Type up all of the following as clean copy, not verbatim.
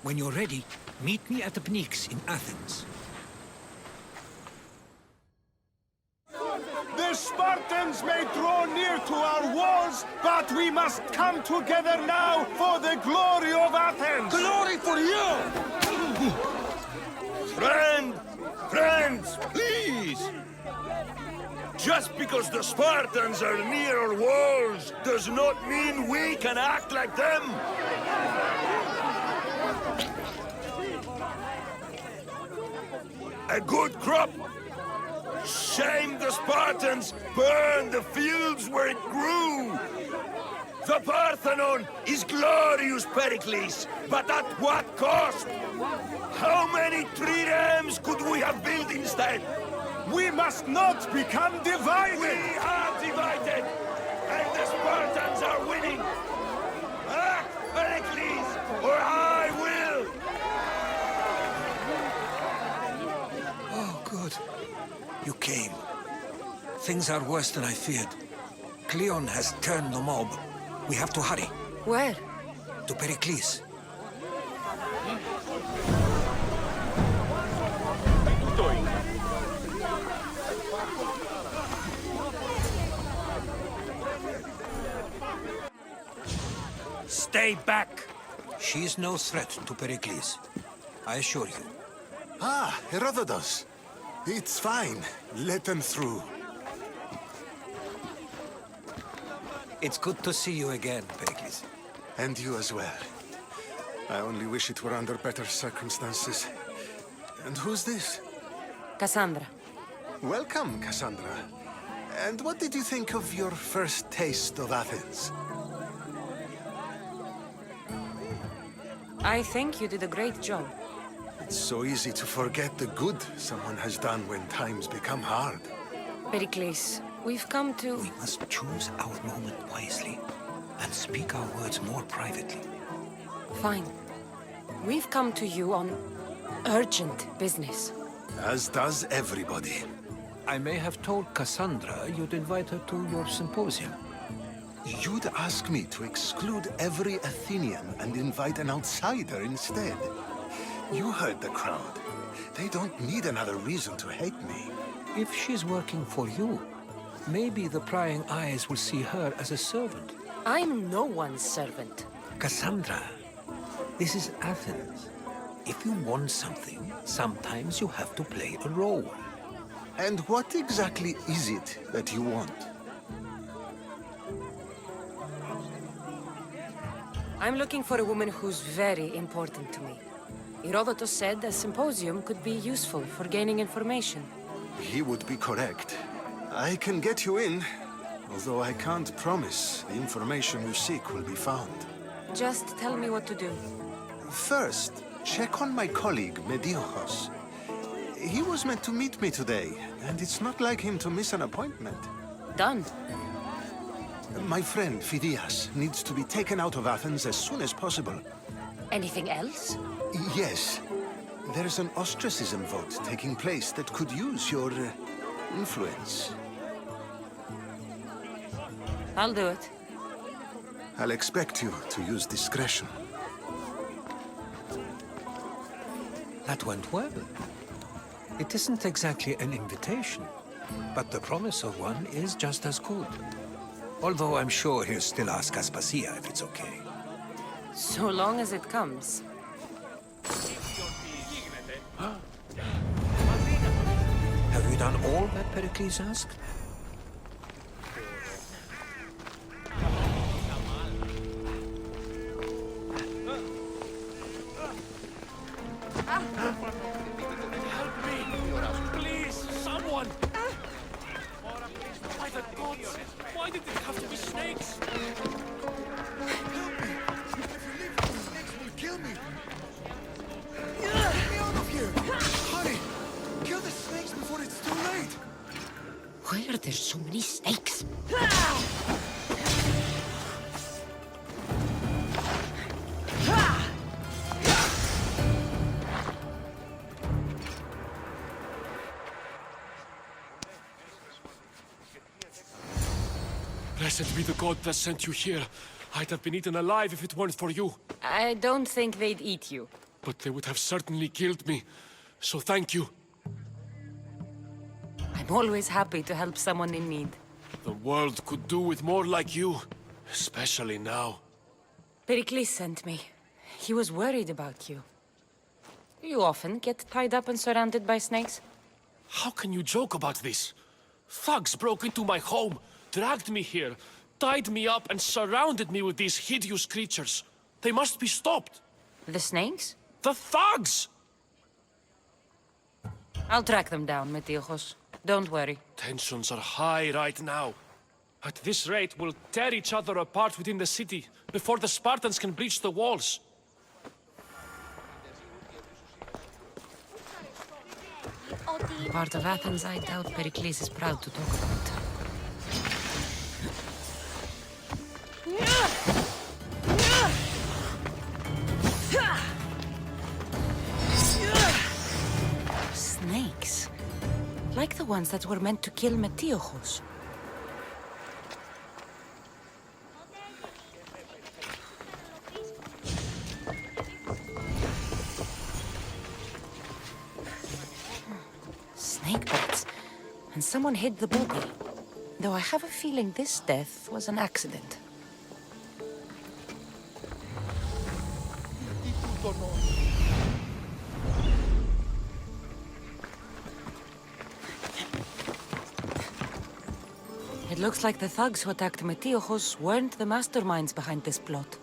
When you're ready, meet me at the Perikles in Athens. The Spartans may draw near to our walls, but we must come together now for the glory of Athens! Glory for you! Friends, please! Just because the Spartans are near our walls does not mean we can act like them! A good crop! Shame the Spartans burned the fields where it grew! The Parthenon is glorious, Perikles, but at what cost? How many triremes could we have built instead? We must not become divided! We are divided, and the Spartans are winning! Act, Perikles, or I will! Oh, good. You came. Things are worse than I feared. Cleon has turned the mob. We have to hurry. Where? To Perikles. Stay back! She's no threat to Perikles. I assure you. Ah, Herodotus. It's fine. Let them through. It's good to see you again, Perikles. And you as well. I only wish it were under better circumstances. And who's this? Cassandra. Welcome, Cassandra. And what did you think of your first taste of Athens? I think you did a great job. It's so easy to forget the good someone has done when times become hard. Perikles, we've come to... We must choose our moment wisely and speak our words more privately. Fine. We've come to you on urgent business. As does everybody. I may have told Cassandra you'd invite her to your symposium. You'd ask me to exclude every Athenian and invite an outsider instead. You heard the crowd. They don't need another reason to hate me. If she's working for you, maybe the prying eyes will see her as a servant. I'm no one's servant. Cassandra, this is Athens. If you want something, sometimes you have to play a role. And what exactly is it that you want? I'm looking for a woman who's very important to me. Herodotus said a symposium could be useful for gaining information. He would be correct. I can get you in, although I can't promise the information you seek will be found. Just tell me what to do. First, check on my colleague, Mediochos. He was meant to meet me today, and it's not like him to miss an appointment. Done. My friend, Phidias, needs to be taken out of Athens as soon as possible. Anything else? Yes. There's an ostracism vote taking place that could use your influence. I'll do it. I'll expect you to use discretion. That went well. It isn't exactly an invitation, but the promise of one is just as good. Although I'm sure he'll still ask Aspasia if it's okay. So long as it comes. Have you done all that Perikles asked? Help me! Please, someone! By the gods! Why did it have to be snakes? Kill me! Get me out of here! Hurry! Kill the snakes before it's too late! Why are there so many snakes? Blessed be the god that sent you here. I'd have been eaten alive if it weren't for you. I don't think they'd eat you. but they would have certainly killed me. So thank you. I'm always happy to help someone in need. The world could do with more like you, especially now. Perikles sent me. He was worried about you. You often get tied up and surrounded by snakes? How can you joke about this? Thugs broke into my home, dragged me here, tied me up and surrounded me with these hideous creatures. They must be stopped. The snakes? The thugs! I'll track them down, Metiochos. Don't worry. Tensions are high right now. At this rate, we'll tear each other apart within the city before the Spartans can breach the walls. The part of Athens I doubt Perikles is proud to talk about. Snakes. Like the ones that were meant to kill Metiochos. Snake bites. And someone hid the body. Though I have a feeling this death was an accident. It looks like the thugs who attacked Metiochos weren't the masterminds behind this plot.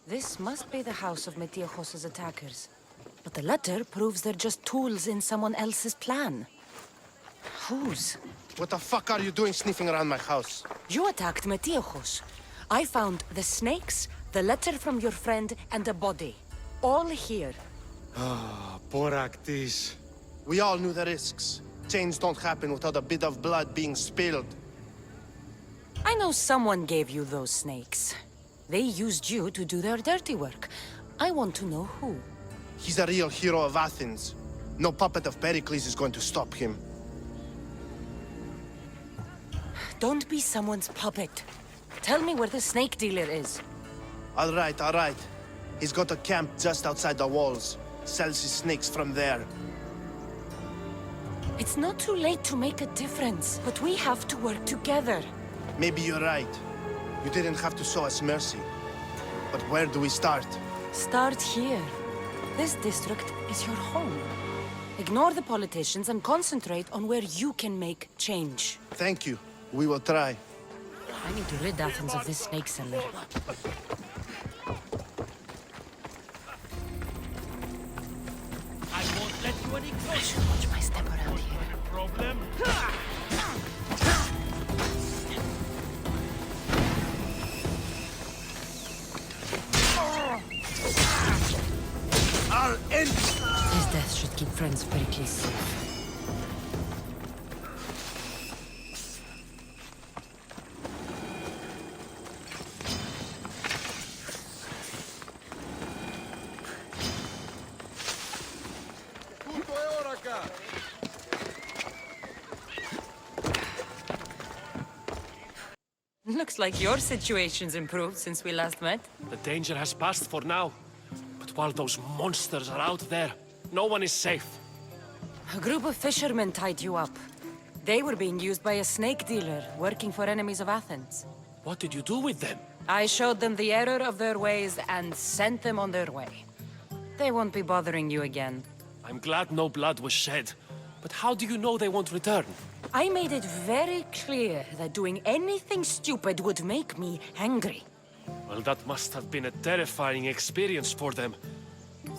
This must be the house of Metiochos' attackers. But the letter proves they're just tools in someone else's plan. Whose? What the fuck are you doing sniffing around my house? You attacked Metiochos. I found the snakes, the letter from your friend, and a body. All here. Perikles. We all knew the risks. Change don't happen without a bit of blood being spilled. I know someone gave you those snakes. They used you to do their dirty work. I want to know who. He's a real hero of Athens. No puppet of Perikles is going to stop him. Don't be someone's puppet. Tell me where the snake dealer is. All right. He's got a camp just outside the walls. Sells his snakes from there. It's not too late to make a difference, but we have to work together. Maybe you're right. You didn't have to show us mercy. But where do we start? Start here. This district is your home. Ignore the politicians and concentrate on where you can make change. Thank you. We will try. I need to rid Athens of this snake seller. I won't let you any I closer. should watch my step around here. Problem? I'll end. His death should keep friends of Perikles safe. Looks like your situation's improved since we last met. The danger has passed for now. But while those monsters are out there, no one is safe. A group of fishermen tied you up. They were being used by a snake dealer working for enemies of Athens. What did you do with them? I showed them the error of their ways and sent them on their way. They won't be bothering you again. I'm glad no blood was shed. But how do you know they won't return? I made it very clear that doing anything stupid would make me angry. Well, that must have been a terrifying experience for them.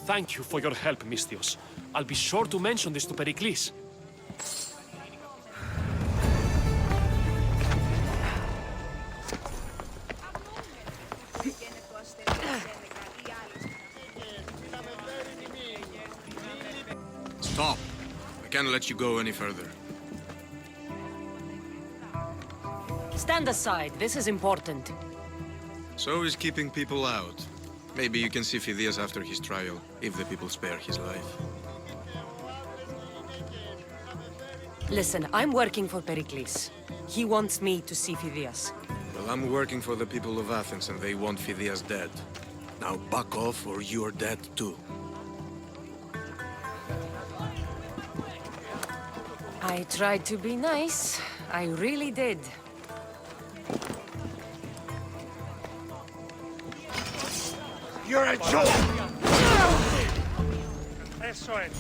Thank you for your help, Mystios. I'll be sure to mention this to Perikles. Stop. I can't let you go any further. Stand aside. This is important. So is keeping people out. Maybe you can see Phidias after his trial, if the people spare his life. Listen, I'm working for Perikles. He wants me to see Phidias. Well, I'm working for the people of Athens, and they want Phidias dead. Now buck off or you're dead too. I tried to be nice. I really did. You're a joke! Eso es.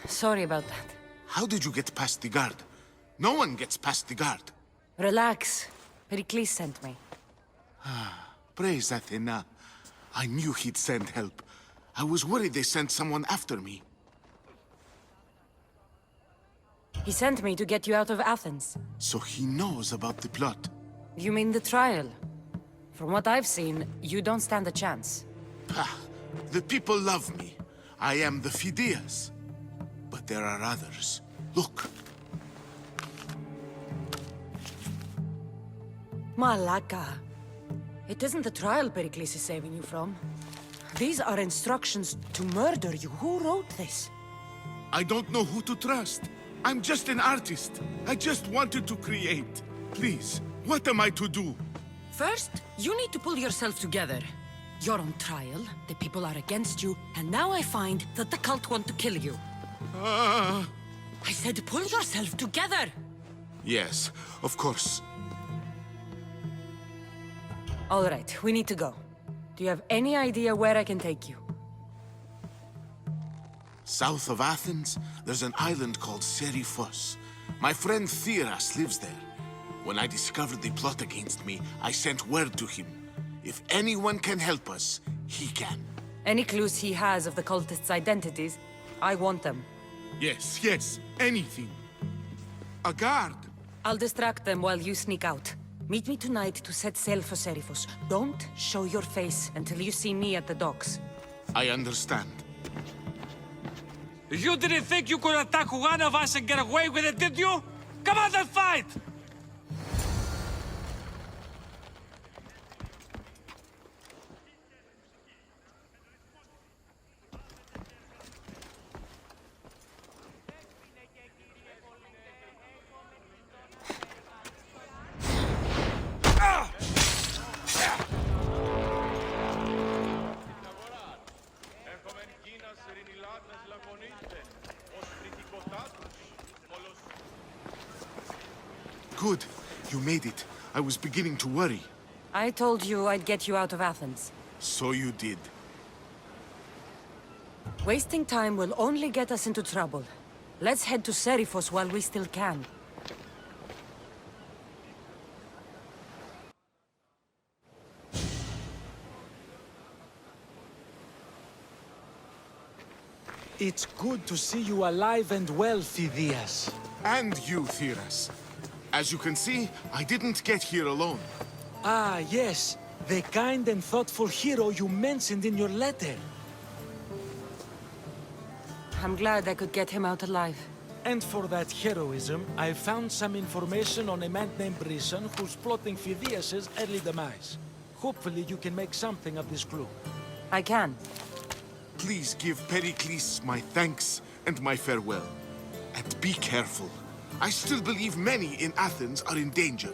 Sorry about that. How did you get past the guard? No one gets past the guard. Relax. Perikles sent me. Praise Athena. I knew he'd send help. I was worried they sent someone after me. He sent me to get you out of Athens. So he knows about the plot. You mean the trial? From what I've seen, you don't stand a chance. Pah, the people love me. I am the Phidias. But there are others. Look. Malaka. It isn't the trial Perikles is saving you from. These are instructions to murder you. Who wrote this? I don't know who to trust. I'm just an artist. I just wanted to create. Please, what am I to do? First, you need to pull yourself together. You're on trial, the people are against you, and now I find that the cult want to kill you. I said pull yourself together! Yes, of course. All right, we need to go. Do you have any idea where I can take you? South of Athens, there's an island called Serifos. My friend Theras lives there. When I discovered the plot against me, I sent word to him. If anyone can help us, he can. Any clues he has of the cultists' identities, I want them. Yes, yes, anything. A guard. I'll distract them while you sneak out. Meet me tonight to set sail for Serifos. Don't show your face until you see me at the docks. I understand. You didn't think you could attack one of us and get away with it, did you? Come on and fight! Good. You made it. I was beginning to worry. I told you I'd get you out of Athens. So you did. Wasting time will only get us into trouble. Let's head to Serifos while we still can. It's good to see you alive and well, Phidias. And you, Theras. As you can see, I didn't get here alone. Ah, yes. The kind and thoughtful hero you mentioned in your letter. I'm glad I could get him out alive. And for that heroism, I found some information on a man named Brisson who's plotting Phidias' early demise. Hopefully you can make something of this clue. I can. Please give Perikles my thanks and my farewell. And be careful. I still believe many in Athens are in danger.